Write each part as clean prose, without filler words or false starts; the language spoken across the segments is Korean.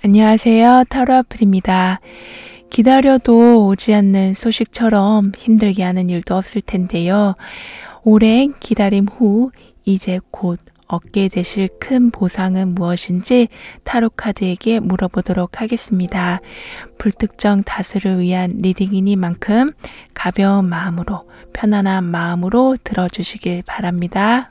안녕하세요. 타로아플입니다. 기다려도 오지 않는 소식처럼 힘들게 하는 일도 없을 텐데요. 오랜 기다림 후 이제 곧 얻게 되실 큰 보상은 무엇인지 타로카드에게 물어보도록 하겠습니다. 불특정 다수를 위한 리딩이니만큼 가벼운 마음으로 편안한 마음으로 들어주시길 바랍니다.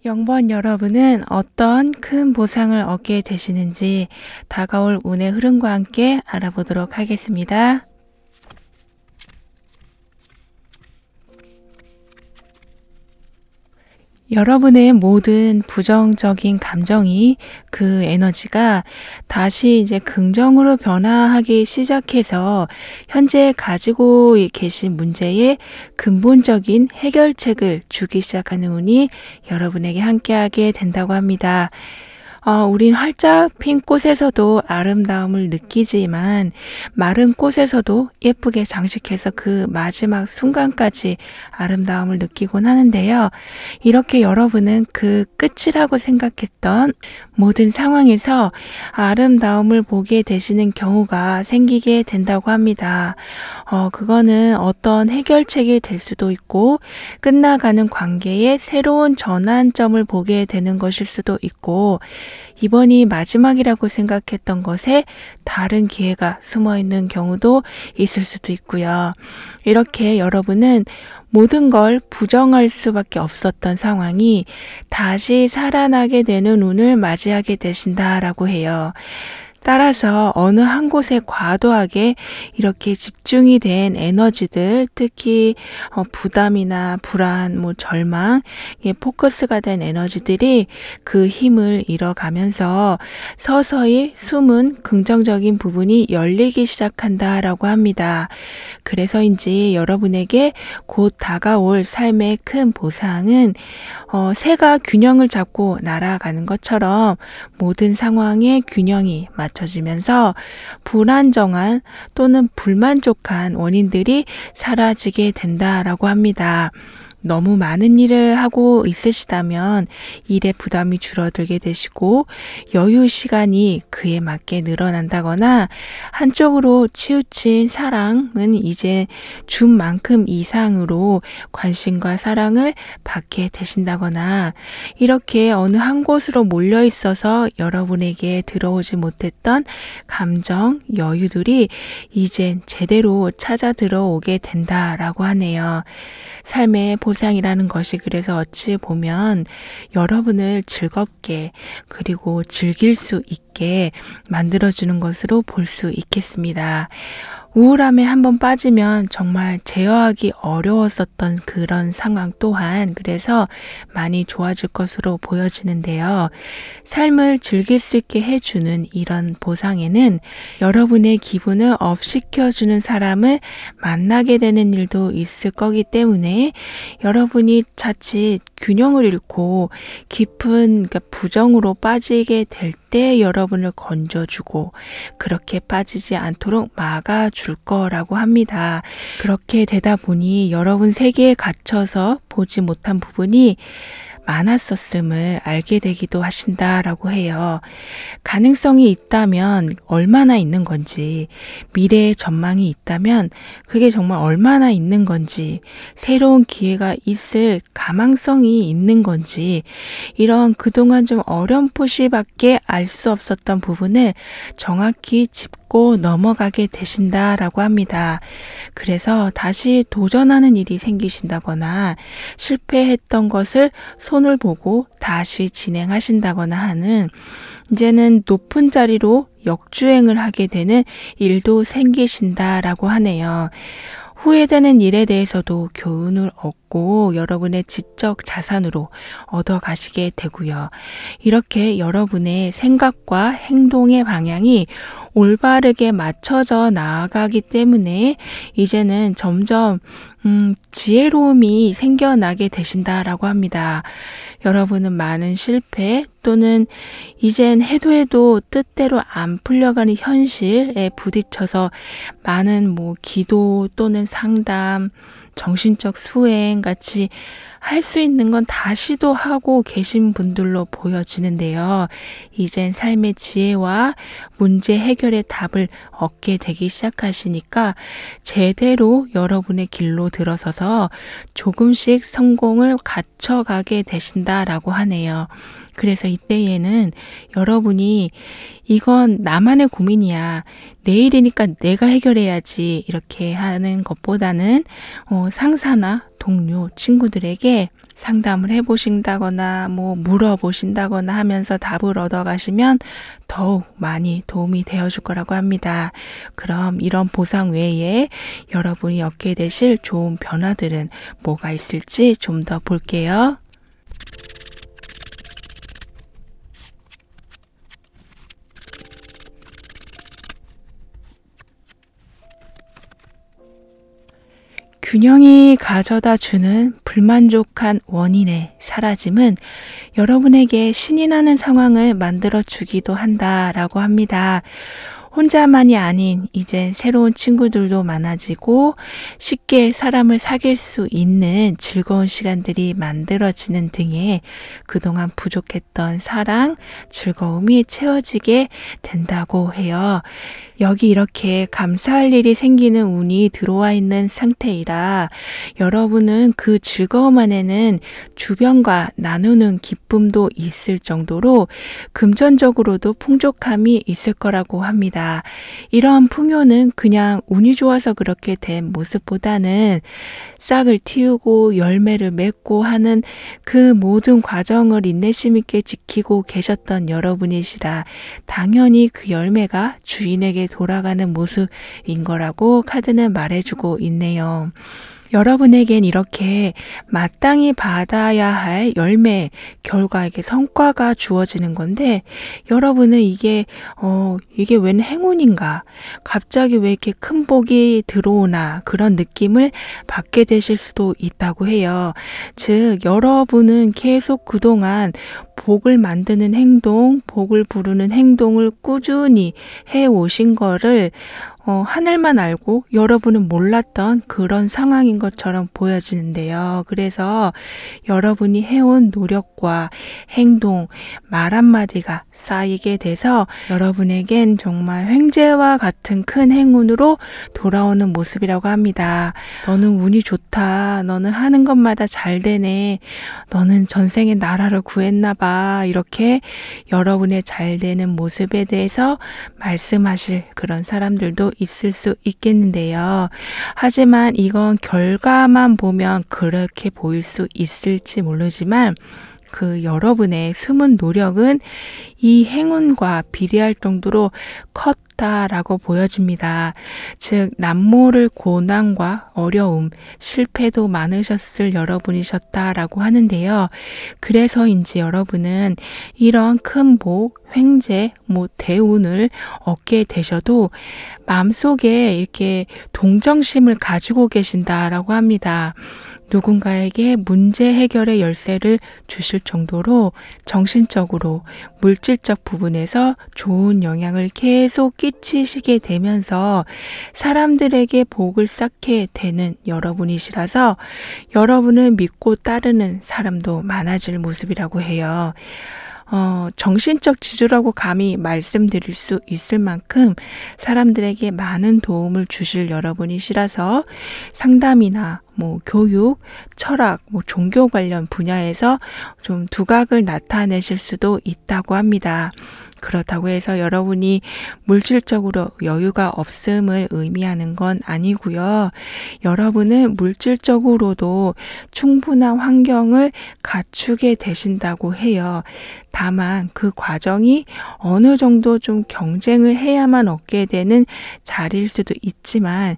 영번 여러분은 어떤 큰 보상을 얻게 되시는지 다가올 운의 흐름과 함께 알아보도록 하겠습니다. 여러분의 모든 부정적인 감정이 그 에너지가 다시 이제 긍정으로 변화하기 시작해서 현재 가지고 계신 문제의 근본적인 해결책을 주기 시작하는 운이 여러분에게 함께하게 된다고 합니다. 우린 활짝 핀 꽃에서도 아름다움을 느끼지만 마른 꽃에서도 예쁘게 장식해서 그 마지막 순간까지 아름다움을 느끼곤 하는데요. 이렇게 여러분은 그 끝이라고 생각했던 모든 상황에서 아름다움을 보게 되시는 경우가 생기게 된다고 합니다. 그거는 어떤 해결책이 될 수도 있고 끝나가는 관계의 새로운 전환점을 보게 되는 것일 수도 있고 이번이 마지막이라고 생각했던 것에 다른 기회가 숨어 있는 경우도 있을 수도 있고요. 이렇게 여러분은 모든 걸 부정할 수밖에 없었던 상황이 다시 살아나게 되는 운을 맞이하게 되신다라고 해요. 따라서 어느 한 곳에 과도하게 이렇게 집중이 된 에너지들, 특히 부담이나 불안, 절망, 포커스가 된 에너지들이 그 힘을 잃어가면서 서서히 숨은 긍정적인 부분이 열리기 시작한다라고 합니다. 그래서인지 여러분에게 곧 다가올 삶의 큰 보상은 새가 균형을 잡고 날아가는 것처럼 모든 상황의 균형이 맞춰지면서 불안정한 또는 불만족한 원인들이 사라지게 된다라고 합니다. 너무 많은 일을 하고 있으시다면 일의 부담이 줄어들게 되시고 여유 시간이 그에 맞게 늘어난다거나 한쪽으로 치우친 사랑은 이제 준 만큼 이상으로 관심과 사랑을 받게 되신다거나 이렇게 어느 한 곳으로 몰려 있어서 여러분에게 들어오지 못했던 감정, 여유들이 이젠 제대로 찾아 들어오게 된다라고 하네요. 삶의 보상이라는 것이 그래서 어찌 보면 여러분을 즐겁게 그리고 즐길 수 있게 만들어주는 것으로 볼 수 있겠습니다. 우울함에 한번 빠지면 정말 제어하기 어려웠었던 그런 상황 또한 그래서 많이 좋아질 것으로 보여지는데요. 삶을 즐길 수 있게 해주는 이런 보상에는 여러분의 기분을 업시켜주는 사람을 만나게 되는 일도 있을 거기 때문에 여러분이 자칫 균형을 잃고 깊은 부정으로 빠지게 될 때 여러분을 건져주고 그렇게 빠지지 않도록 막아줄 거라고 합니다. 그렇게 되다 보니 여러분 세계에 갇혀서 보지 못한 부분이 많았었음을 알게 되기도 하신다라고 해요. 가능성이 있다면 얼마나 있는 건지, 미래의 전망이 있다면 그게 정말 얼마나 있는 건지, 새로운 기회가 있을 가망성이 있는 건지, 이런 그동안 좀 어렴풋이밖에 알 수 없었던 부분을 정확히 짚고 넘어가게 되신다라고 합니다. 그래서 다시 도전하는 일이 생기신다거나 실패했던 것을 손을 보고 다시 진행하신다거나 하는 이제는 높은 자리로 역주행을 하게 되는 일도 생기신다라고 하네요. 후회되는 일에 대해서도 교훈을 얻고 여러분의 지적 자산으로 얻어가시게 되고요. 이렇게 여러분의 생각과 행동의 방향이 올바르게 맞춰져 나아가기 때문에 이제는 점점 지혜로움이 생겨나게 되신다라고 합니다. 여러분은 많은 실패 또는 이젠 해도 뜻대로 안 풀려가는 현실에 부딪혀서 많은 기도 또는 상담, 정신적 수행 같이 할 수 있는 건 다 시도하고 계신 분들로 보여지는데요. 이젠 삶의 지혜와 문제 해결의 답을 얻게 되기 시작하시니까 제대로 여러분의 길로 들어서서 조금씩 성공을 갖춰가게 되신다라고 하네요. 그래서 이때에는 여러분이 이건 나만의 고민이야. 내일이니까 내가 해결해야지 이렇게 하는 것보다는 상사나 동료, 친구들에게 상담을 해보신다거나 물어보신다거나 하면서 답을 얻어가시면 더욱 많이 도움이 되어줄 거라고 합니다. 그럼 이런 보상 외에 여러분이 얻게 되실 좋은 변화들은 뭐가 있을지 좀 더 볼게요. 균형이 가져다 주는 불만족한 원인의 사라짐은 여러분에게 신이 나는 상황을 만들어 주기도 한다라고 합니다. 혼자만이 아닌 이제 새로운 친구들도 많아지고 쉽게 사람을 사귈 수 있는 즐거운 시간들이 만들어지는 등의 그동안 부족했던 사랑, 즐거움이 채워지게 된다고 해요. 여기 이렇게 감사할 일이 생기는 운이 들어와 있는 상태이라 여러분은 그 즐거움 안에는 주변과 나누는 기쁨도 있을 정도로 금전적으로도 풍족함이 있을 거라고 합니다. 이런 풍요는 그냥 운이 좋아서 그렇게 된 모습보다는 싹을 틔우고 열매를 맺고 하는 그 모든 과정을 인내심 있게 지키고 계셨던 여러분이시라 당연히 그 열매가 주인에게 돌아가는 모습인 거라고 카드는 말해주고 있네요. 여러분에겐 이렇게 마땅히 받아야 할 열매, 결과에게 성과가 주어지는 건데 여러분은 이게 웬 행운인가? 갑자기 왜 이렇게 큰 복이 들어오나? 그런 느낌을 받게 되실 수도 있다고 해요. 즉 여러분은 계속 그동안 복을 만드는 행동, 복을 부르는 행동을 꾸준히 해오신 거를 하늘만 알고 여러분은 몰랐던 그런 상황인 것처럼 보여지는데요. 그래서 여러분이 해온 노력과 행동, 말 한마디가 쌓이게 돼서 여러분에겐 정말 횡재와 같은 큰 행운으로 돌아오는 모습이라고 합니다. 너는 운이 좋다. 너는 하는 것마다 잘 되네. 너는 전생에 나라를 구했나 봐. 이렇게 여러분의 잘 되는 모습에 대해서 말씀하실 그런 사람들도 있을 수 있겠는데요. 하지만 이건 결과만 보면 그렇게 보일 수 있을지 모르지만 그 여러분의 숨은 노력은 이 행운과 비례할 정도로 컸다라고 보여집니다. 즉 남모를 고난과 어려움, 실패도 많으셨을 여러분이셨다라고 하는데요. 그래서인지 여러분은 이런 큰 복, 횡재, 대운을 얻게 되셔도 마음속에 이렇게 동정심을 가지고 계신다라고 합니다. 누군가에게 문제 해결의 열쇠를 주실 정도로 정신적으로 물질적 부분에서 좋은 영향을 계속 끼치시게 되면서 사람들에게 복을 쌓게 되는 여러분이시라서 여러분을 믿고 따르는 사람도 많아질 모습이라고 해요. 정신적 지주라고 감히 말씀드릴 수 있을 만큼 사람들에게 많은 도움을 주실 여러분이시라서 상담이나 교육, 철학, 종교 관련 분야에서 좀 두각을 나타내실 수도 있다고 합니다. 그렇다고 해서 여러분이 물질적으로 여유가 없음을 의미하는 건 아니고요. 여러분은 물질적으로도 충분한 환경을 갖추게 되신다고 해요. 다만 그 과정이 어느 정도 좀 경쟁을 해야만 얻게 되는 자리일 수도 있지만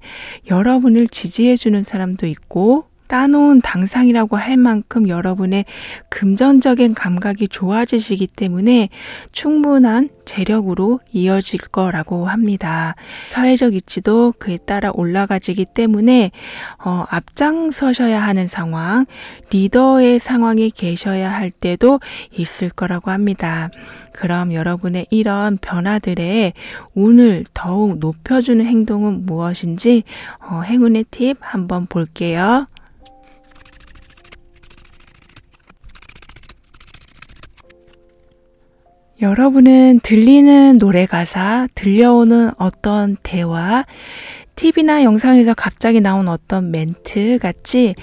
여러분을 지지해주는 사람도 있고 따놓은 당상이라고 할 만큼 여러분의 금전적인 감각이 좋아지시기 때문에 충분한 재력으로 이어질 거라고 합니다. 사회적 이치도 그에 따라 올라가지기 때문에 앞장서셔야 하는 상황, 리더의 상황에 계셔야 할 때도 있을 거라고 합니다. 그럼 여러분의 이런 변화들의 운을 더욱 높여주는 행동은 무엇인지 행운의 팁 한번 볼게요. 여러분은 들리는 노래 가사, 들려오는 어떤 대화, TV나 영상에서 갑자기 나온 어떤 멘트 같이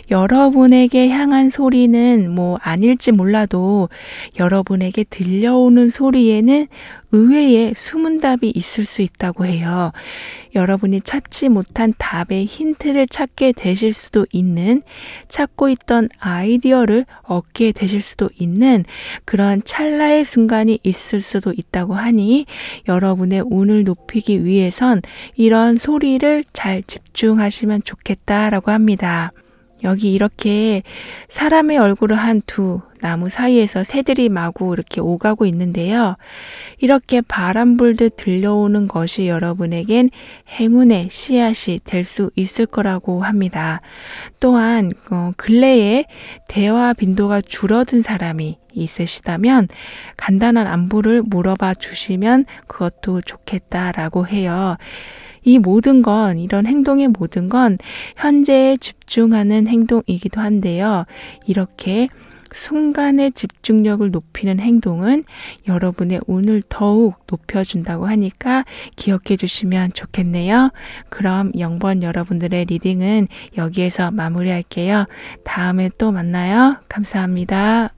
여러분에게 향한 소리는 아닐지 몰라도 여러분에게 들려오는 소리에는 의외의 숨은 답이 있을 수 있다고 해요. 여러분이 찾지 못한 답의 힌트를 찾게 되실 수도 있는, 찾고 있던 아이디어를 얻게 되실 수도 있는 그런 찰나의 순간이 있을 수도 있다고 하니 여러분의 운을 높이기 위해선 이런 소리를 잘 집중하시면 좋겠다라고 합니다. 여기 이렇게 사람의 얼굴을 한 두 나무 사이에서 새들이 마구 이렇게 오가고 있는데요. 이렇게 바람 불듯 들려오는 것이 여러분에겐 행운의 씨앗이 될 수 있을 거라고 합니다. 또한 근래에 대화 빈도가 줄어든 사람이 있으시다면 간단한 안부를 물어봐 주시면 그것도 좋겠다라고 해요. 이 모든 건, 이런 행동의 모든 건 현재에 집중하는 행동이기도 한데요. 이렇게 순간의 집중력을 높이는 행동은 여러분의 운을 더욱 높여준다고 하니까 기억해 주시면 좋겠네요. 그럼 0번 여러분들의 리딩은 여기에서 마무리할게요. 다음에 또 만나요. 감사합니다.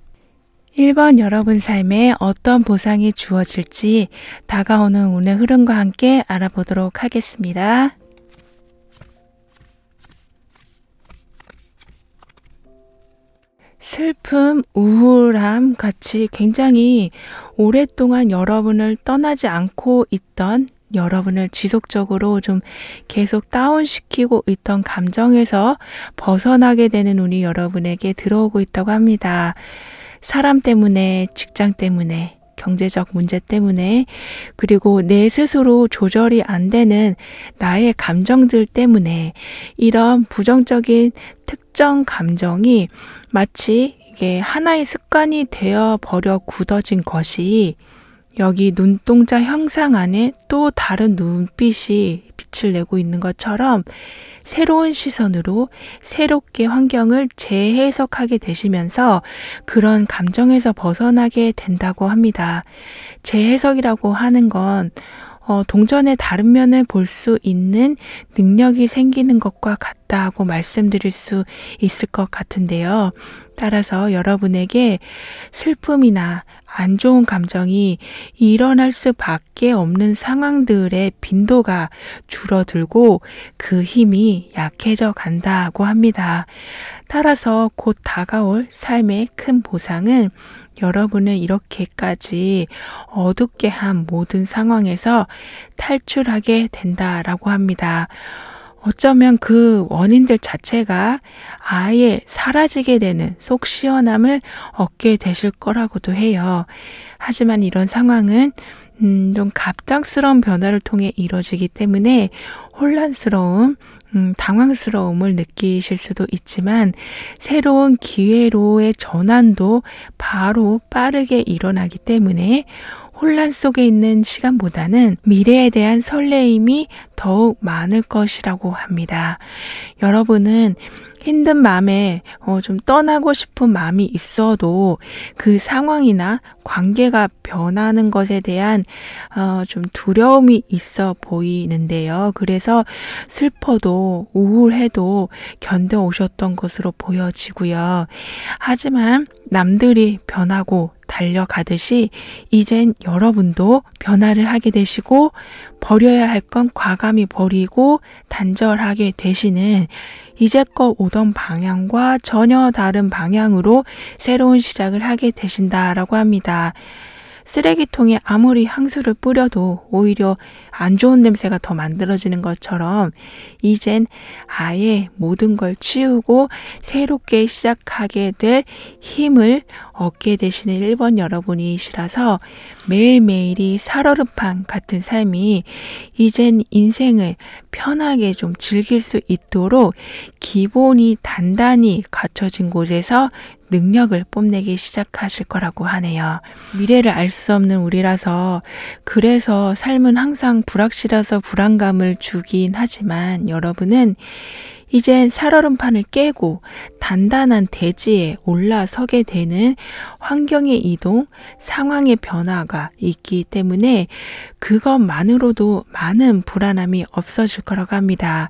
1번 여러분 삶에 어떤 보상이 주어질지 다가오는 운의 흐름과 함께 알아보도록 하겠습니다. 슬픔, 우울함 같이 굉장히 오랫동안 여러분을 떠나지 않고 있던, 여러분을 지속적으로 좀 계속 다운시키고 있던 감정에서 벗어나게 되는 운이 여러분에게 들어오고 있다고 합니다. 사람 때문에, 직장 때문에, 경제적 문제 때문에, 그리고 내 스스로 조절이 안 되는 나의 감정들 때문에 이런 부정적인 특정 감정이 마치 이게 하나의 습관이 되어 버려 굳어진 것이 여기 눈동자 형상 안에 또 다른 눈빛이 빛을 내고 있는 것처럼 새로운 시선으로 새롭게 환경을 재해석하게 되시면서 그런 감정에서 벗어나게 된다고 합니다. 재해석이라고 하는 건 동전의 다른 면을 볼 수 있는 능력이 생기는 것과 같다고 말씀드릴 수 있을 것 같은데요. 따라서 여러분에게 슬픔이나 안 좋은 감정이 일어날 수밖에 없는 상황들의 빈도가 줄어들고 그 힘이 약해져 간다고 합니다. 따라서 곧 다가올 삶의 큰 보상은 여러분을 이렇게까지 어둡게 한 모든 상황에서 탈출하게 된다라고 합니다. 어쩌면 그 원인들 자체가 아예 사라지게 되는 속 시원함을 얻게 되실 거라고도 해요. 하지만 이런 상황은 좀 갑작스러운 변화를 통해 이루어지기 때문에 혼란스러움, 당황스러움을 느끼실 수도 있지만 새로운 기회로의 전환도 바로 빠르게 일어나기 때문에 혼란 속에 있는 시간보다는 미래에 대한 설레임이 더욱 많을 것이라고 합니다. 여러분은 힘든 마음에 좀 떠나고 싶은 마음이 있어도 그 상황이나 관계가 변하는 것에 대한 좀 두려움이 있어 보이는데요. 그래서 슬퍼도 우울해도 견뎌오셨던 것으로 보여지고요. 하지만 남들이 변하고 달려가듯이 이젠 여러분도 변화를 하게 되시고 버려야 할 건 과감히 버리고 단절하게 되시는 이제껏 오던 방향과 전혀 다른 방향으로 새로운 시작을 하게 되신다라고 합니다. 쓰레기통에 아무리 향수를 뿌려도 오히려 안 좋은 냄새가 더 만들어지는 것처럼 이젠 아예 모든 걸 치우고 새롭게 시작하게 될 힘을 얻게 되시는 1번 여러분이시라서 매일매일이 살얼음판 같은 삶이 이젠 인생을 편하게 좀 즐길 수 있도록 기본이 단단히 갖춰진 곳에서 능력을 뽐내기 시작하실 거라고 하네요. 미래를 알 수 없는 우리라서 그래서 삶은 항상 불확실해서 불안감을 주긴 하지만 여러분은 이젠 살얼음판을 깨고 단단한 대지에 올라서게 되는 환경의 이동, 상황의 변화가 있기 때문에 그것만으로도 많은 불안함이 없어질 거라고 합니다.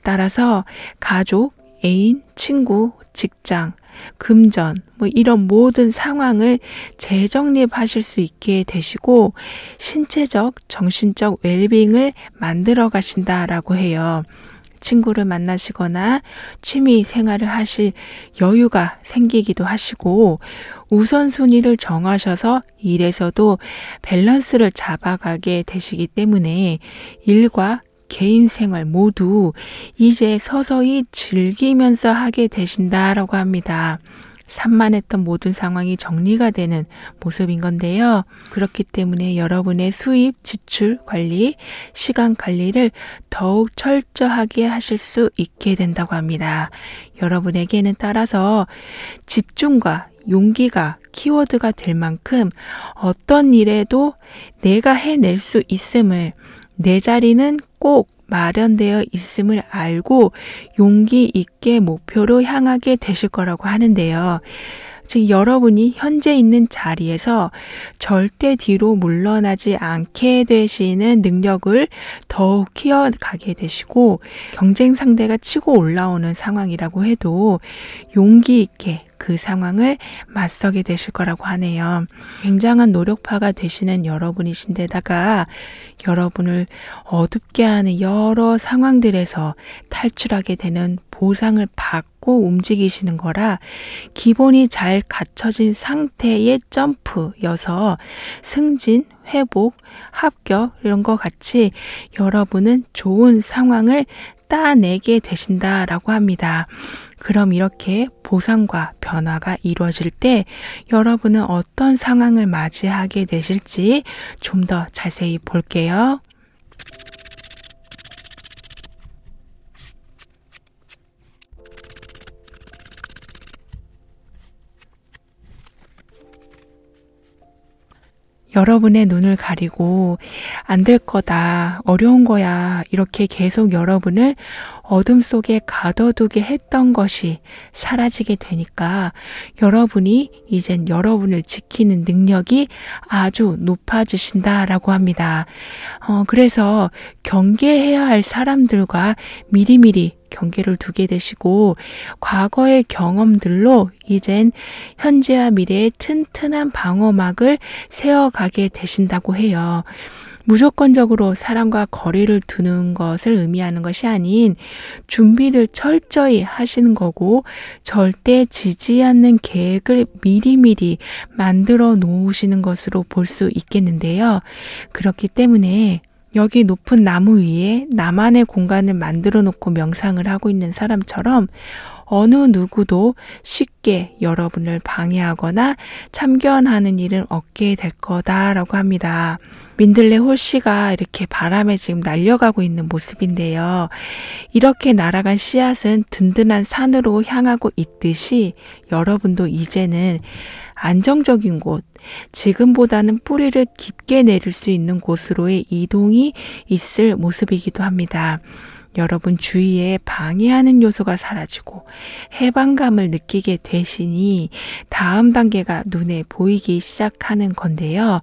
따라서 가족, 애인, 친구, 직장, 금전 이런 모든 상황을 재정립하실 수 있게 되시고 신체적, 정신적 웰빙을 만들어 가신다라고 해요. 친구를 만나시거나 취미 생활을 하실 여유가 생기기도 하시고 우선순위를 정하셔서 일에서도 밸런스를 잡아가게 되시기 때문에 일과 개인 생활 모두 이제 서서히 즐기면서 하게 되신다라고 합니다. 산만했던 모든 상황이 정리가 되는 모습인 건데요. 그렇기 때문에 여러분의 수입, 지출 관리, 시간 관리를 더욱 철저하게 하실 수 있게 된다고 합니다. 여러분에게는 따라서 집중과 용기가 키워드가 될 만큼 어떤 일에도 내가 해낼 수 있음을, 내 자리는 꼭 마련되어 있음을 알고 용기 있게 목표로 향하게 되실 거라고 하는데요. 즉 여러분이 현재 있는 자리에서 절대 뒤로 물러나지 않게 되시는 능력을 더욱 키워가게 되시고, 경쟁 상대가 치고 올라오는 상황이라고 해도 용기 있게 그 상황을 맞서게 되실 거라고 하네요. 굉장한 노력파가 되시는 여러분이신데다가 여러분을 어둡게 하는 여러 상황들에서 탈출하게 되는 보상을 받고 움직이시는 거라 기본이 잘 갖춰진 상태의 점프여서 승진, 회복, 합격 이런 것 같이 여러분은 좋은 상황을 따내게 되신다라고 합니다. 그럼 이렇게 보상과 변화가 이루어질 때 여러분은 어떤 상황을 맞이하게 되실지 좀 더 자세히 볼게요. 여러분의 눈을 가리고 안 될 거다, 어려운 거야 이렇게 계속 여러분을 어둠 속에 가둬두게 했던 것이 사라지게 되니까 여러분이 이젠 여러분을 지키는 능력이 아주 높아지신다라고 합니다. 그래서 경계해야 할 사람들과 미리미리 경계를 두게 되시고 과거의 경험들로 이젠 현재와 미래의 튼튼한 방어막을 세워가게 되신다고 해요. 무조건적으로 사람과 거리를 두는 것을 의미하는 것이 아닌 준비를 철저히 하시는 거고 절대 지지 않는 계획을 미리미리 만들어 놓으시는 것으로 볼 수 있겠는데요. 그렇기 때문에 여기 높은 나무 위에 나만의 공간을 만들어 놓고 명상을 하고 있는 사람처럼 어느 누구도 쉽게 여러분을 방해하거나 참견하는 일은 없게 될 거다라고 합니다. 민들레 홀씨가 이렇게 바람에 지금 날려가고 있는 모습인데요. 이렇게 날아간 씨앗은 든든한 산으로 향하고 있듯이 여러분도 이제는 안정적인 곳, 지금보다는 뿌리를 깊게 내릴 수 있는 곳으로의 이동이 있을 모습이기도 합니다. 여러분 주위에 방해하는 요소가 사라지고 해방감을 느끼게 되시니 다음 단계가 눈에 보이기 시작하는 건데요.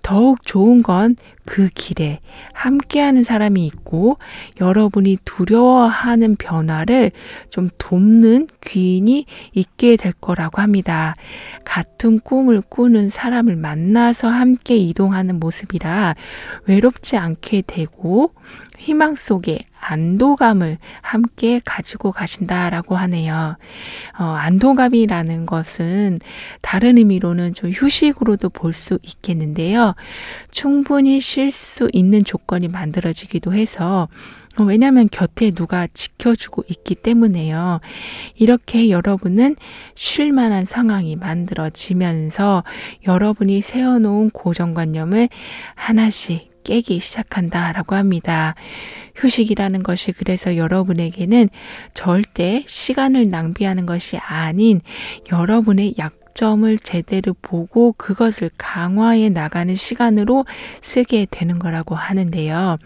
더욱 좋은 건 그 길에 함께하는 사람이 있고 여러분이 두려워하는 변화를 좀 돕는 귀인이 있게 될 거라고 합니다. 같은 꿈을 꾸는 사람을 만나서 함께 이동하는 모습이라 외롭지 않게 되고 희망 속에 안도감을 함께 가지고 가신다라고 하네요. 안도감이라는 것은 다른 의미로는 좀 휴식으로도 볼 수 있겠는데요. 충분히 쉴 수 있는 조건이 만들어지기도 해서 왜냐하면 곁에 누가 지켜주고 있기 때문에요. 이렇게 여러분은 쉴 만한 상황이 만들어지면서 여러분이 세워놓은 고정관념을 하나씩 깨기 시작한다라고 합니다. 휴식이라는 것이 그래서 여러분에게는 절대 시간을 낭비하는 것이 아닌 여러분의 약점을 제대로 보고 그것을 강화해 나가는 시간으로 쓰게 되는 거라고 하는데요.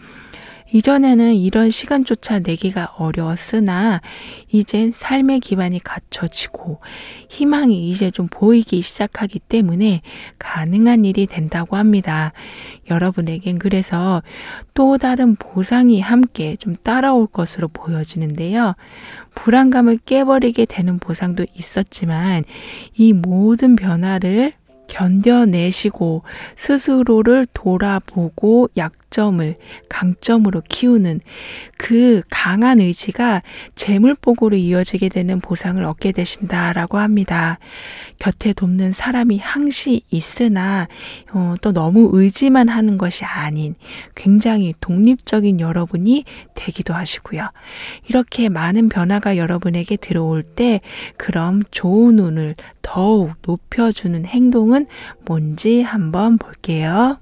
이전에는 이런 시간조차 내기가 어려웠으나 이젠 삶의 기반이 갖춰지고 희망이 이제 좀 보이기 시작하기 때문에 가능한 일이 된다고 합니다. 여러분에겐 그래서 또 다른 보상이 함께 좀 따라올 것으로 보여지는데요. 불안감을 깨버리게 되는 보상도 있었지만 이 모든 변화를 견뎌내시고 스스로를 돌아보고 약점을 강점으로 키우는 그 강한 의지가 재물복으로 이어지게 되는 보상을 얻게 되신다라고 합니다. 곁에 돕는 사람이 항시 있으나 또 너무 의지만 하는 것이 아닌 굉장히 독립적인 여러분이 되기도 하시고요. 이렇게 많은 변화가 여러분에게 들어올 때 그럼 좋은 운을 더욱 높여주는 행동은 뭔지 한번 볼게요.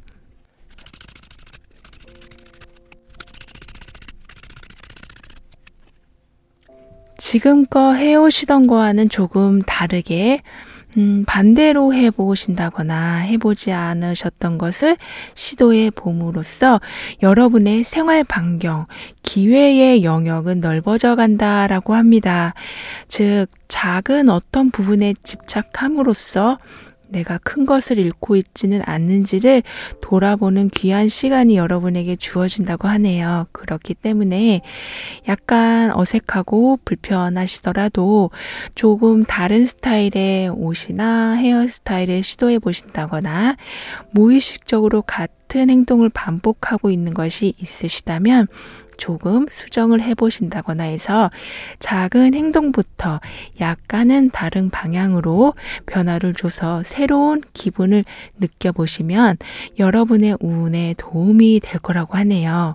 지금껏 해오시던 거와는 조금 다르게 반대로 해보신다거나 해보지 않으셨던 것을 시도해 봄으로써 여러분의 생활 반경, 기회의 영역은 넓어져 간다라고 합니다. 즉, 작은 어떤 부분에 집착함으로써 내가 큰 것을 잃고 있지는 않는지를 돌아보는 귀한 시간이 여러분에게 주어진다고 하네요. 그렇기 때문에 약간 어색하고 불편하시더라도 조금 다른 스타일의 옷이나 헤어스타일을 시도해 보신다거나 무의식적으로 같은 행동을 반복하고 있는 것이 있으시다면 조금 수정을 해보신다거나 해서 작은 행동부터 약간은 다른 방향으로 변화를 줘서 새로운 기분을 느껴보시면 여러분의 운에 도움이 될 거라고 하네요.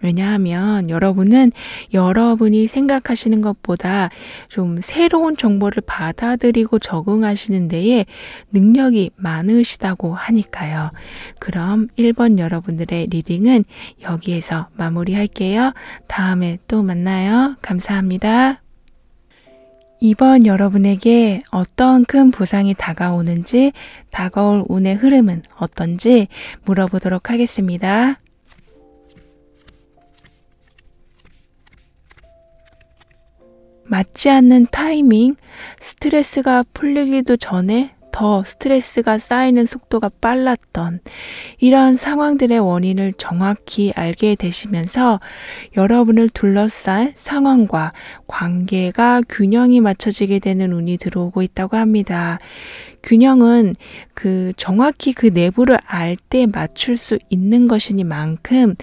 왜냐하면 여러분은 여러분이 생각하시는 것보다 좀 새로운 정보를 받아들이고 적응하시는 데에 능력이 많으시다고 하니까요. 그럼 1번 여러분들의 리딩은 여기에서 마무리할게요. 다음에 또 만나요. 감사합니다. 2번 여러분에게 어떤 큰 보상이 다가오는지, 다가올 운의 흐름은 어떤지 물어보도록 하겠습니다. 맞지 않는 타이밍, 스트레스가 풀리기도 전에 더 스트레스가 쌓이는 속도가 빨랐던 이런 상황들의 원인을 정확히 알게 되시면서 여러분을 둘러싼 상황과 관계가 균형이 맞춰지게 되는 운이 들어오고 있다고 합니다. 균형은 정확히 그 내부를 알 때 맞출 수 있는 것이니만큼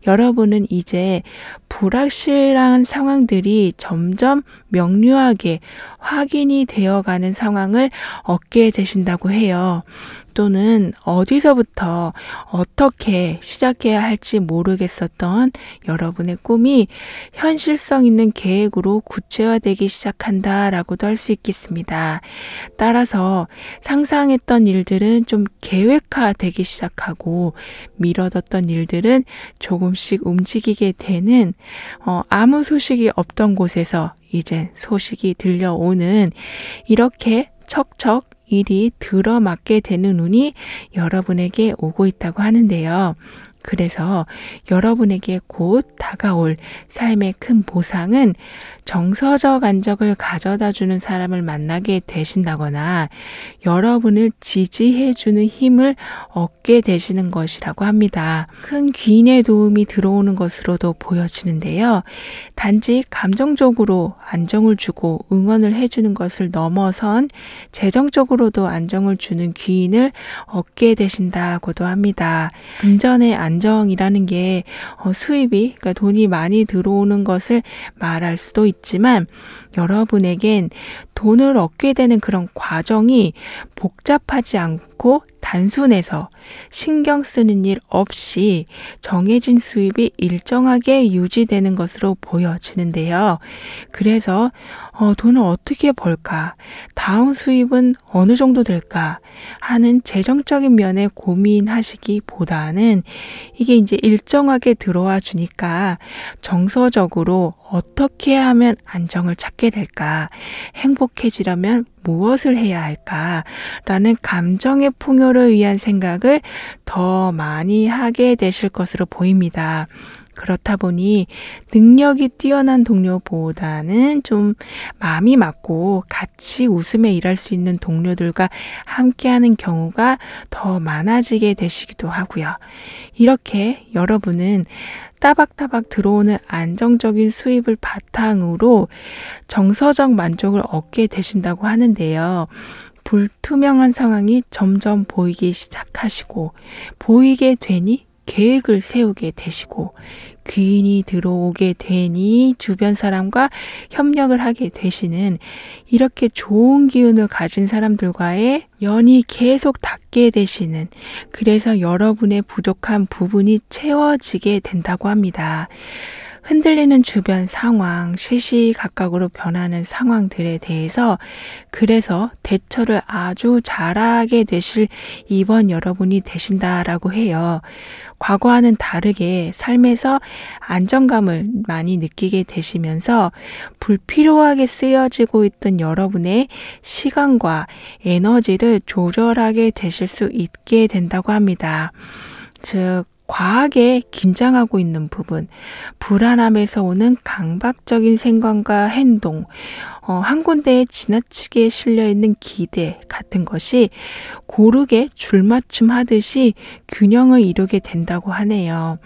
여러분은 이제 불확실한 상황들이 점점 명료하게 확인이 되어가는 상황을 얻게 되신다고 해요. 또는 어디서부터 어떻게 시작해야 할지 모르겠었던 여러분의 꿈이 현실성 있는 계획으로 구체화되기 시작한다라고도 할 수 있겠습니다. 따라서 상상했던 일들은 좀 계획화되기 시작하고 미뤄뒀던 일들은 조금씩 움직이게 되는 아무 소식이 없던 곳에서 이제 소식이 들려오는 이렇게 척척 일이 들어맞게 되는 운이 여러분에게 오고 있다고 하는데요. 그래서 여러분에게 곧 다가올 삶의 큰 보상은 정서적 안정을 가져다주는 사람을 만나게 되신다거나 여러분을 지지해주는 힘을 얻게 되시는 것이라고 합니다. 큰 귀인의 도움이 들어오는 것으로도 보여지는데요. 단지 감정적으로 안정을 주고 응원을 해주는 것을 넘어선 재정적으로도 안정을 주는 귀인을 얻게 되신다고도 합니다. 금전의 안정이라는 게 수입이, 그러니까 돈이 많이 들어오는 것을 말할 수도 있지만 여러분에겐 돈을 얻게 되는 그런 과정이 복잡하지 않고 단순해서 신경 쓰는 일 없이 정해진 수입이 일정하게 유지되는 것으로 보여지는데요. 그래서 돈을 어떻게 벌까? 다음 수입은 어느 정도 될까? 하는 재정적인 면에 고민하시기보다는 이게 이제 일정하게 들어와 주니까 정서적으로 어떻게 하면 안정을 찾게 될까? 행복해지려면 무엇을 해야 할까? 라는 감정의 풍요를 위한 생각을 더 많이 하게 되실 것으로 보입니다. 그렇다 보니 능력이 뛰어난 동료보다는 좀 마음이 맞고 같이 웃으며 일할 수 있는 동료들과 함께하는 경우가 더 많아지게 되시기도 하고요. 이렇게 여러분은 따박따박 들어오는 안정적인 수입을 바탕으로 정서적 만족을 얻게 되신다고 하는데요. 불투명한 상황이 점점 보이기 시작하시고 보이게 되니 계획을 세우게 되시고 귀인이 들어오게 되니 주변 사람과 협력을 하게 되시는 이렇게 좋은 기운을 가진 사람들과의 연이 계속 닿게 되시는, 그래서 여러분의 부족한 부분이 채워지게 된다고 합니다. 흔들리는 주변 상황, 시시각각으로 변하는 상황들에 대해서 그래서 대처를 아주 잘하게 되실 이번 여러분이 되신다라고 해요. 과거와는 다르게 삶에서 안정감을 많이 느끼게 되시면서 불필요하게 쓰여지고 있던 여러분의 시간과 에너지를 조절하게 되실 수 있게 된다고 합니다. 즉, 과하게 긴장하고 있는 부분, 불안함에서 오는 강박적인 생각과 행동, 한 군데에 지나치게 실려있는 기대 같은 것이 고르게 줄맞춤 하듯이 균형을 이루게 된다고 하네요.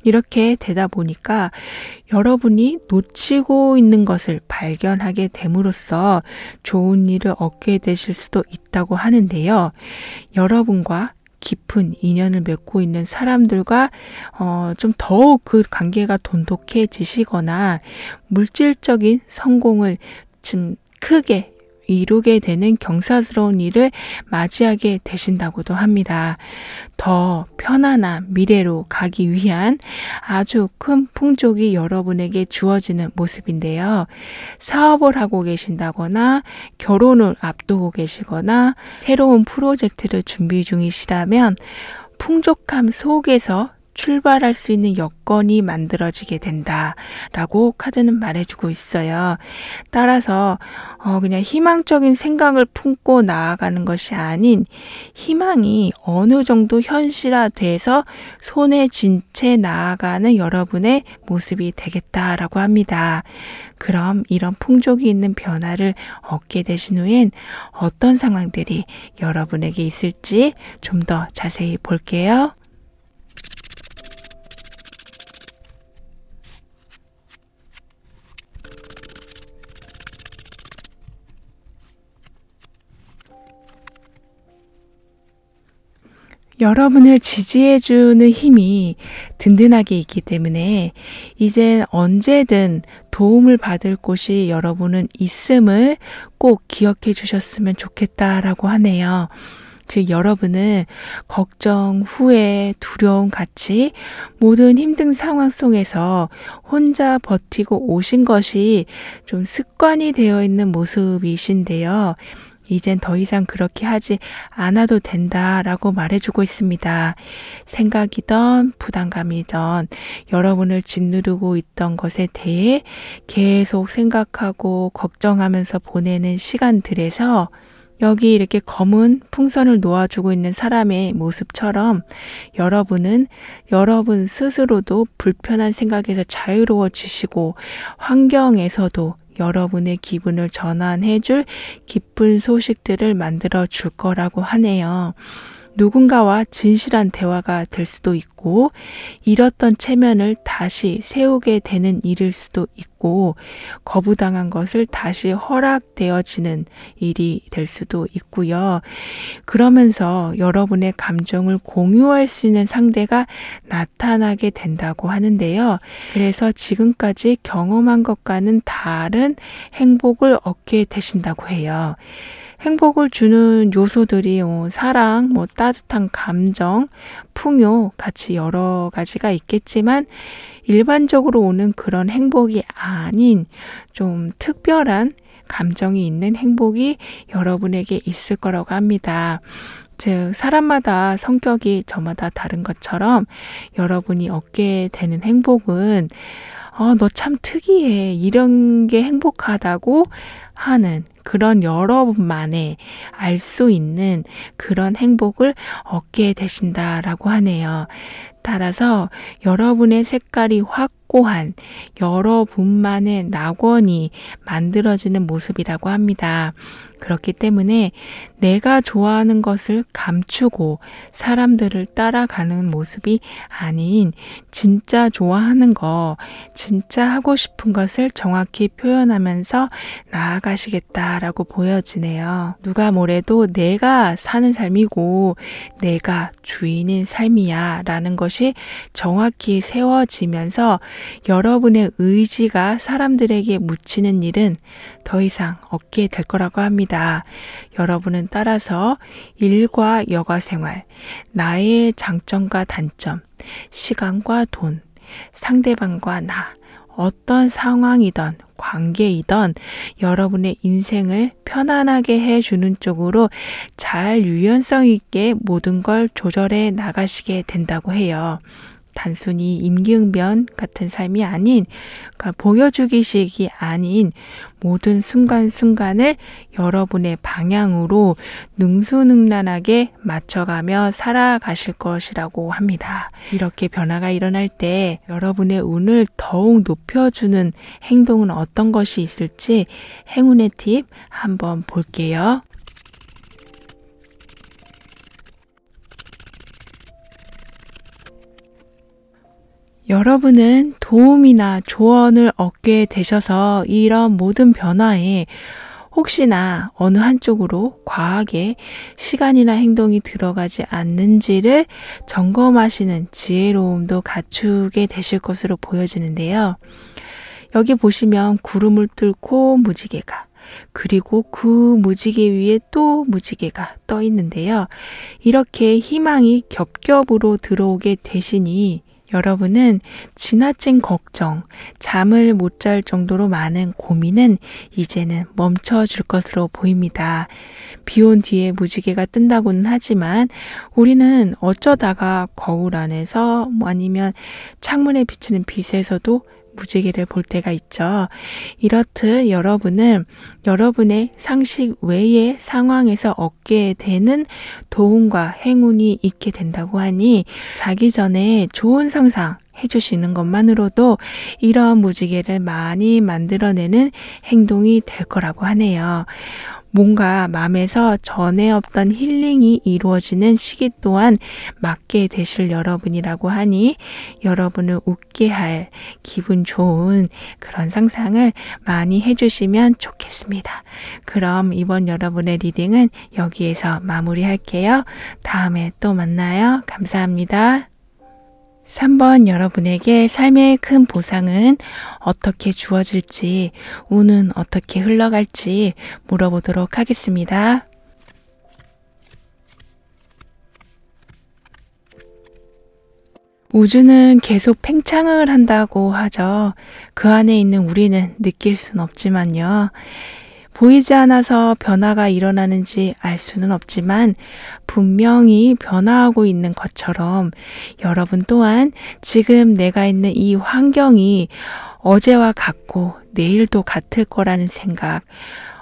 이렇게 되다 보니까 여러분이 놓치고 있는 것을 발견하게 됨으로써 좋은 일을 얻게 되실 수도 있다고 하는데요. 여러분과 깊은 인연을 맺고 있는 사람들과 좀 더욱 그 관계가 돈독해지시거나 물질적인 성공을 좀 크게 이루게 되는 경사스러운 일을 맞이하게 되신다고도 합니다. 더 편안한 미래로 가기 위한 아주 큰 풍족이 여러분에게 주어지는 모습인데요. 사업을 하고 계신다거나 결혼을 앞두고 계시거나 새로운 프로젝트를 준비 중이시라면 풍족함 속에서 출발할 수 있는 여건이 만들어지게 된다라고 카드는 말해주고 있어요. 따라서 그냥 희망적인 생각을 품고 나아가는 것이 아닌 희망이 어느 정도 현실화돼서 손에 쥔 채 나아가는 여러분의 모습이 되겠다라고 합니다. 그럼 이런 풍족이 있는 변화를 얻게 되신 후엔 어떤 상황들이 여러분에게 있을지 좀 더 자세히 볼게요. 여러분을 지지해주는 힘이 든든하게 있기 때문에 이제 언제든 도움을 받을 곳이 여러분은 있음을 꼭 기억해 주셨으면 좋겠다라고 하네요. 즉 여러분은 걱정, 후회, 두려움 같이 모든 힘든 상황 속에서 혼자 버티고 오신 것이 좀 습관이 되어 있는 모습이신데요. 이젠 더 이상 그렇게 하지 않아도 된다라고 말해주고 있습니다. 생각이든 부담감이든 여러분을 짓누르고 있던 것에 대해 계속 생각하고 걱정하면서 보내는 시간들에서 여기 이렇게 검은 풍선을 놓아주고 있는 사람의 모습처럼 여러분은 여러분 스스로도 불편한 생각에서 자유로워지시고 환경에서도 여러분의 기분을 전환해줄 기쁜 소식들을 만들어 줄 거라고 하네요. 누군가와 진실한 대화가 될 수도 있고 잃었던 체면을 다시 세우게 되는 일일 수도 있고 거부당한 것을 다시 허락되어지는 일이 될 수도 있고요. 그러면서 여러분의 감정을 공유할 수 있는 상대가 나타나게 된다고 하는데요. 그래서 지금까지 경험한 것과는 다른 행복을 얻게 되신다고 해요. 행복을 주는 요소들이 사랑, 따뜻한 감정, 풍요 같이 여러 가지가 있겠지만 일반적으로 오는 그런 행복이 아닌 좀 특별한 감정이 있는 행복이 여러분에게 있을 거라고 합니다. 즉 사람마다 성격이 저마다 다른 것처럼 여러분이 얻게 되는 행복은 너 참 특이해. 이런 게 행복하다고 하는 그런 여러분만의 알 수 있는 그런 행복을 얻게 되신다라고 하네요. 따라서 여러분의 색깔이 확고한 여러분만의 낙원이 만들어지는 모습이라고 합니다. 그렇기 때문에 내가 좋아하는 것을 감추고 사람들을 따라가는 모습이 아닌 진짜 좋아하는 거, 진짜 하고 싶은 것을 정확히 표현하면서 나아가시겠다라고 보여지네요. 누가 뭐래도 내가 사는 삶이고 내가 주인인 삶이야 라는 것이 정확히 세워지면서 여러분의 의지가 사람들에게 묻히는 일은 더 이상 없게 될 거라고 합니다. 여러분은 따라서 일과 여가 생활, 나의 장점과 단점, 시간과 돈, 상대방과 나, 어떤 상황이든 관계이든 여러분의 인생을 편안하게 해주는 쪽으로 잘 유연성 있게 모든 걸 조절해 나가시게 된다고 해요. 단순히 임기응변 같은 삶이 아닌, 그러니까 보여주기식이 아닌 모든 순간순간을 여러분의 방향으로 능수능란하게 맞춰가며 살아가실 것이라고 합니다. 이렇게 변화가 일어날 때 여러분의 운을 더욱 높여주는 행동은 어떤 것이 있을지 행운의 팁 한번 볼게요. 여러분은 도움이나 조언을 얻게 되셔서 이런 모든 변화에 혹시나 어느 한쪽으로 과하게 시간이나 행동이 들어가지 않는지를 점검하시는 지혜로움도 갖추게 되실 것으로 보여지는데요. 여기 보시면 구름을 뚫고 무지개가, 그리고 그 무지개 위에 또 무지개가 떠 있는데요. 이렇게 희망이 겹겹으로 들어오게 되시니 여러분은 지나친 걱정, 잠을 못 잘 정도로 많은 고민은 이제는 멈춰질 것으로 보입니다. 비 온 뒤에 무지개가 뜬다고는 하지만 우리는 어쩌다가 거울 안에서 아니면 창문에 비치는 빛에서도 무지개를 볼 때가 있죠. 이렇듯 여러분은 여러분의 상식 외의 상황에서 얻게 되는 도움과 행운이 있게 된다고 하니 자기 전에 좋은 상상 해주시는 것만으로도 이러한 무지개를 많이 만들어내는 행동이 될 거라고 하네요. 뭔가 마음에서 전에 없던 힐링이 이루어지는 시기 또한 맞게 되실 여러분이라고 하니 여러분을 웃게 할 기분 좋은 그런 상상을 많이 해주시면 좋겠습니다. 그럼 이번 여러분의 리딩은 여기에서 마무리할게요. 다음에 또 만나요. 감사합니다. 3번 여러분에게 삶의 큰 보상은 어떻게 주어질지, 운은 어떻게 흘러갈지 물어보도록 하겠습니다. 우주는 계속 팽창을 한다고 하죠. 그 안에 있는 우리는 느낄 순 없지만요. 보이지 않아서 변화가 일어나는지 알 수는 없지만 분명히 변화하고 있는 것처럼 여러분 또한 지금 내가 있는 이 환경이 어제와 같고 내일도 같을 거라는 생각,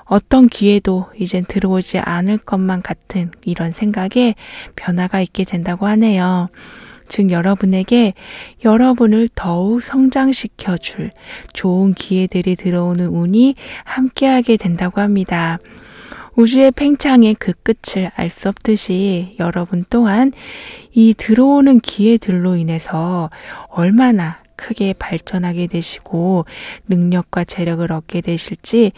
어떤 기회도 이젠 들어오지 않을 것만 같은 이런 생각에 변화가 있게 된다고 하네요. 즉 여러분에게 여러분을 더욱 성장시켜 줄 좋은 기회들이 들어오는 운이 함께하게 된다고 합니다. 우주의 팽창의 그 끝을 알 수 없듯이 여러분 또한 이 들어오는 기회들로 인해서 얼마나 크게 발전하게 되시고 능력과 재력을 얻게 되실지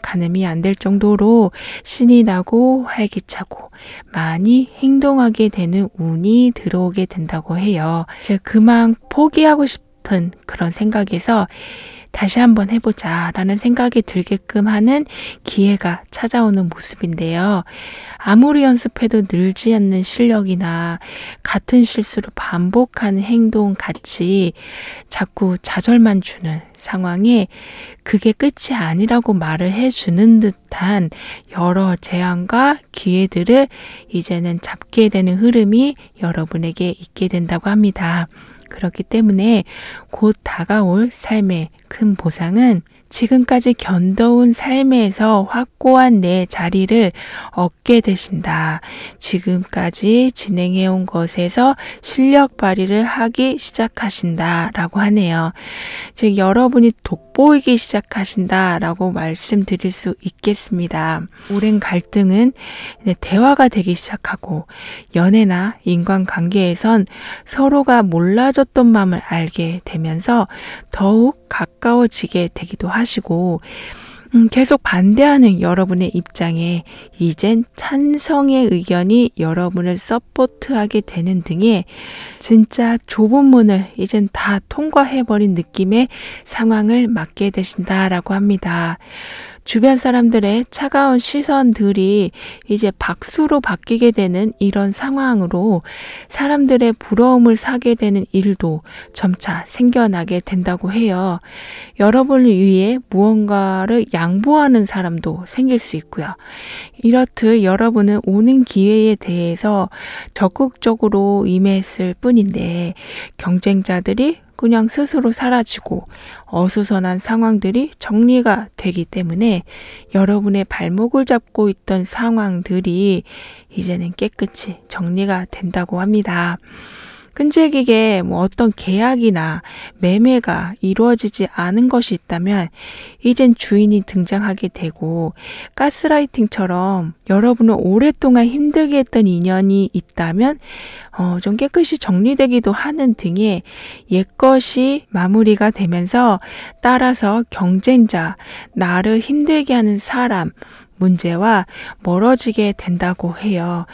가늠이 안 될 정도로 신이 나고 활기차고 많이 행동하게 되는 운이 들어오게 된다고 해요. 즉 그만 포기하고 싶은 그런 생각에서 다시 한번 해보자 라는 생각이 들게끔 하는 기회가 찾아오는 모습인데요. 아무리 연습해도 늘지 않는 실력이나 같은 실수를 반복하는 행동 같이 자꾸 좌절만 주는 상황에 그게 끝이 아니라고 말을 해주는 듯한 여러 재앙과 기회들을 이제는 잡게 되는 흐름이 여러분에게 있게 된다고 합니다. 그렇기 때문에 곧 다가올 삶의 큰 보상은 지금까지 견뎌온 삶에서 확고한 내 자리를 얻게 되신다. 지금까지 진행해온 것에서 실력 발휘를 하기 시작하신다 라고 하네요. 즉 여러분이 돋보이기 시작하신다 라고 말씀드릴 수 있겠습니다. 오랜 갈등은 대화가 되기 시작하고 연애나 인간관계에선 서로가 몰라줬던 마음을 알게 되면서 더욱 가까워지게 되기도 하시고 계속 반대하는 여러분의 입장에 이젠 찬성의 의견이 여러분을 서포트하게 되는 등의 진짜 좁은 문을 이젠 다 통과해버린 느낌의 상황을 맞게 되신다라고 합니다. 주변 사람들의 차가운 시선들이 이제 박수로 바뀌게 되는 이런 상황으로 사람들의 부러움을 사게 되는 일도 점차 생겨나게 된다고 해요. 여러분을 위해 무언가를 양보하는 사람도 생길 수 있고요. 이렇듯 여러분은 오는 기회에 대해서 적극적으로 임했을 뿐인데 경쟁자들이 그냥 스스로 사라지고 어수선한 상황들이 정리가 되기 때문에 여러분의 발목을 잡고 있던 상황들이 이제는 깨끗이 정리가 된다고 합니다. 끈질기게 어떤 계약이나 매매가 이루어지지 않은 것이 있다면 이젠 주인이 등장하게 되고 가스라이팅처럼 여러분을 오랫동안 힘들게 했던 인연이 있다면 좀 깨끗이 정리되기도 하는 등의 옛것이 마무리가 되면서 따라서 경쟁자, 나를 힘들게 하는 사람, 문제와 멀어지게 된다고 해요.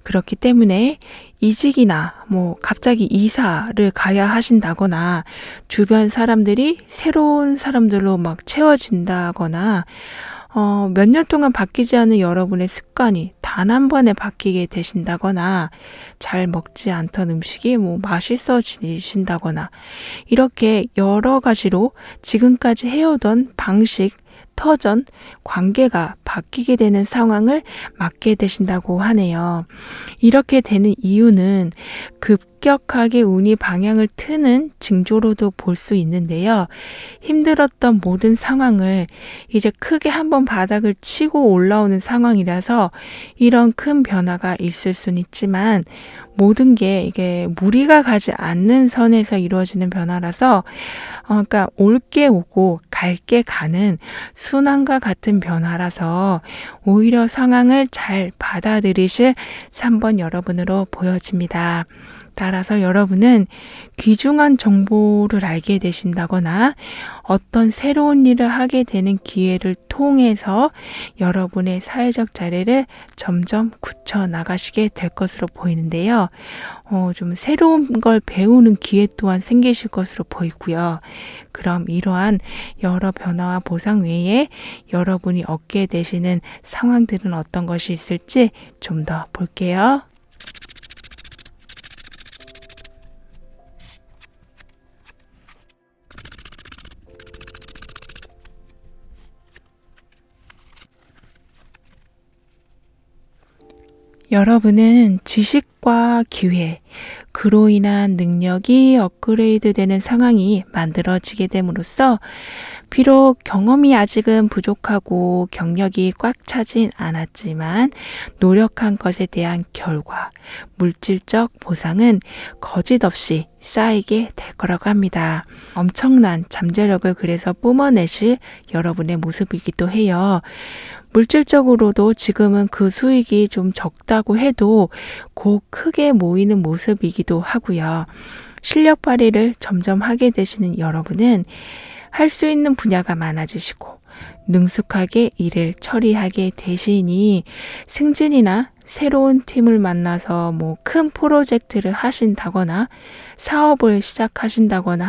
그렇기 때문에 이직이나 갑자기 이사를 가야 하신다거나 주변 사람들이 새로운 사람들로 막 채워진다거나 몇 년 동안 바뀌지 않은 여러분의 습관이 단 한 번에 바뀌게 되신다거나 잘 먹지 않던 음식이 맛있어지신다거나 이렇게 여러 가지로 지금까지 해오던 방식, 터전, 관계가 바뀌게 되는 상황을 맞게 되신다고 하네요. 이렇게 되는 이유는 급격하게 운이 방향을 트는 징조로도 볼 수 있는데요. 힘들었던 모든 상황을 이제 크게 한번 바닥을 치고 올라오는 상황이라서 이런 큰 변화가 있을 수는 있지만 모든 게 이게 무리가 가지 않는 선에서 이루어지는 변화라서 그러니까 올게 오고 갈게 가는 순환과 같은 변화라서 오히려 상황을 잘 받아들이실 3번 여러분으로 보여집니다. 따라서 여러분은 귀중한 정보를 알게 되신다거나 어떤 새로운 일을 하게 되는 기회를 통해서 여러분의 사회적 자리를 점점 굳혀 나가시게 될 것으로 보이는데요. 좀 새로운 걸 배우는 기회 또한 생기실 것으로 보이고요. 그럼 이러한 여러 변화와 보상 외에 여러분이 얻게 되시는 상황들은 어떤 것이 있을지 좀 더 볼게요. 여러분은 지식과 기회, 그로 인한 능력이 업그레이드 되는 상황이 만들어지게 됨으로써 비록 경험이 아직은 부족하고 경력이 꽉 차진 않았지만 노력한 것에 대한 결과, 물질적 보상은 거짓없이 쌓이게 될 거라고 합니다. 엄청난 잠재력을 그래서 뿜어내실 여러분의 모습이기도 해요. 물질적으로도 지금은 그 수익이 좀 적다고 해도 곧 크게 모이는 모습이기도 하고요. 실력 발휘를 점점 하게 되시는 여러분은 할 수 있는 분야가 많아지시고 능숙하게 일을 처리하게 되시니 승진이나 새로운 팀을 만나서 큰 프로젝트를 하신다거나 사업을 시작하신다거나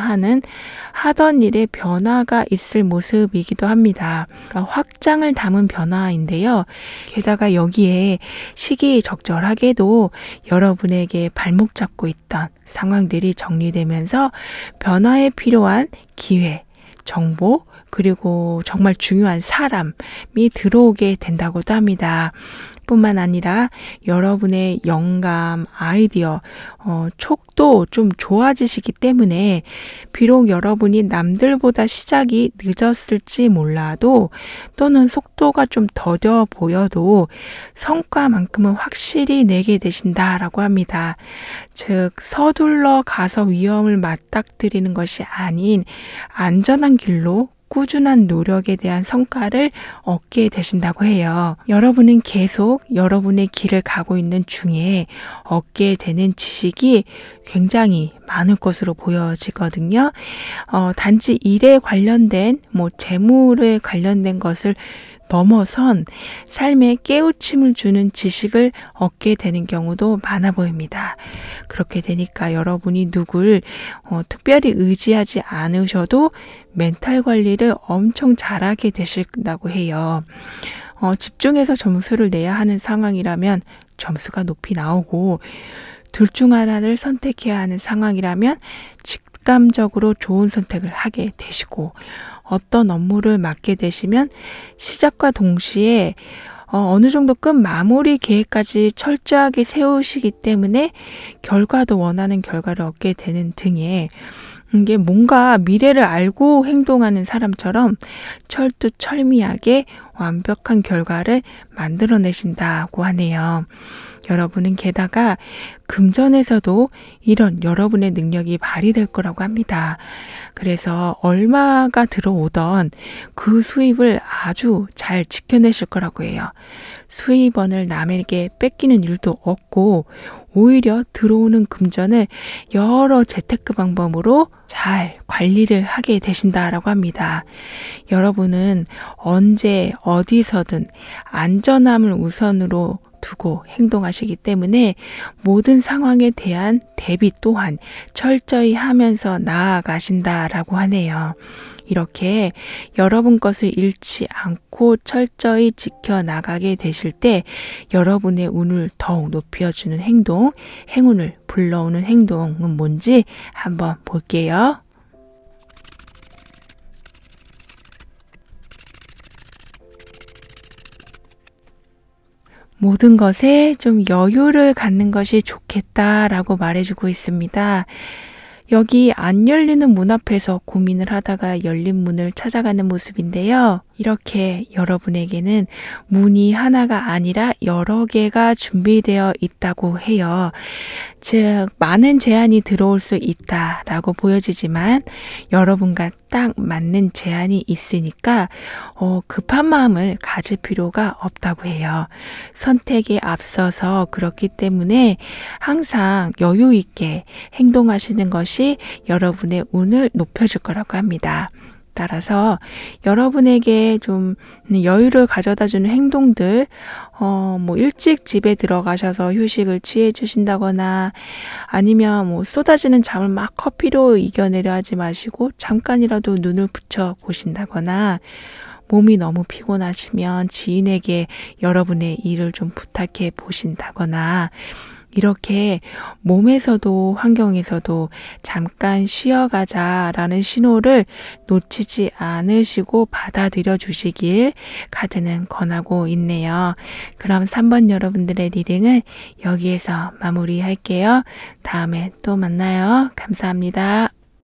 하던 일에 변화가 있을 모습이기도 합니다. 그러니까 확장을 담은 변화인데요. 게다가 여기에 시기 적절하게도 여러분에게 발목 잡고 있던 상황들이 정리되면서 변화에 필요한 기회, 정보, 그리고 정말 중요한 사람이 들어오게 된다고도 합니다. 뿐만 아니라 여러분의 영감, 아이디어, 촉도 좀 좋아지시기 때문에 비록 여러분이 남들보다 시작이 늦었을지 몰라도 또는 속도가 좀 더뎌 보여도 성과만큼은 확실히 내게 되신다라고 합니다. 즉 서둘러 가서 위험을 맞닥뜨리는 것이 아닌 안전한 길로 꾸준한 노력에 대한 성과를 얻게 되신다고 해요. 여러분은 계속 여러분의 길을 가고 있는 중에 얻게 되는 지식이 굉장히 많을 것으로 보여지거든요. 단지 일에 관련된 재물에 관련된 것을 넘어선 삶에 깨우침을 주는 지식을 얻게 되는 경우도 많아 보입니다. 그렇게 되니까 여러분이 누굴 특별히 의지하지 않으셔도 멘탈 관리를 엄청 잘하게 되신다고 해요. 집중해서 점수를 내야 하는 상황이라면 점수가 높이 나오고, 둘 중 하나를 선택해야 하는 상황이라면 직감적으로 좋은 선택을 하게 되시고, 어떤 업무를 맡게 되시면 시작과 동시에 어느 정도 끝 마무리 계획까지 철저하게 세우시기 때문에 결과도 원하는 결과를 얻게 되는 등의, 이게 뭔가 미래를 알고 행동하는 사람처럼 철두철미하게 완벽한 결과를 만들어내신다고 하네요. 여러분은 게다가 금전에서도 이런 여러분의 능력이 발휘될 거라고 합니다. 그래서 얼마가 들어오던 그 수입을 아주 잘 지켜내실 거라고 해요. 수입원을 남에게 뺏기는 일도 없고, 오히려 들어오는 금전을 여러 재테크 방법으로 잘 관리를 하게 되신다라고 합니다. 여러분은 언제 어디서든 안전함을 우선으로 두고 행동하시기 때문에 모든 상황에 대한 대비 또한 철저히 하면서 나아가신다라고 하네요. 이렇게 여러분 것을 잃지 않고 철저히 지켜나가게 되실 때 여러분의 운을 더욱 높여주는 행동, 행운을 불러오는 행동은 뭔지 한번 볼게요. 모든 것에 좀 여유를 갖는 것이 좋겠다라고 말해주고 있습니다. 여기 안 열리는 문 앞에서 고민을 하다가 열린 문을 찾아가는 모습인데요. 이렇게 여러분에게는 문이 하나가 아니라 여러 개가 준비되어 있다고 해요. 즉, 많은 제안이 들어올 수 있다라고 보여지지만 여러분과 딱 맞는 제안이 있으니까 급한 마음을 가질 필요가 없다고 해요. 선택에 앞서서 그렇기 때문에 항상 여유 있게 행동하시는 것이 여러분의 운을 높여줄 거라고 합니다. 따라서 여러분에게 좀 여유를 가져다주는 행동들, 일찍 집에 들어가셔서 휴식을 취해 주신다거나, 아니면 쏟아지는 잠을 막 커피로 이겨내려 하지 마시고 잠깐이라도 눈을 붙여 보신다거나, 몸이 너무 피곤하시면 지인에게 여러분의 일을 좀 부탁해 보신다거나, 이렇게 몸에서도 환경에서도 잠깐 쉬어가자라는 신호를 놓치지 않으시고 받아들여 주시길 카드는 권하고 있네요. 그럼 3번 여러분들의 리딩은 여기에서 마무리할게요. 다음에 또 만나요. 감사합니다.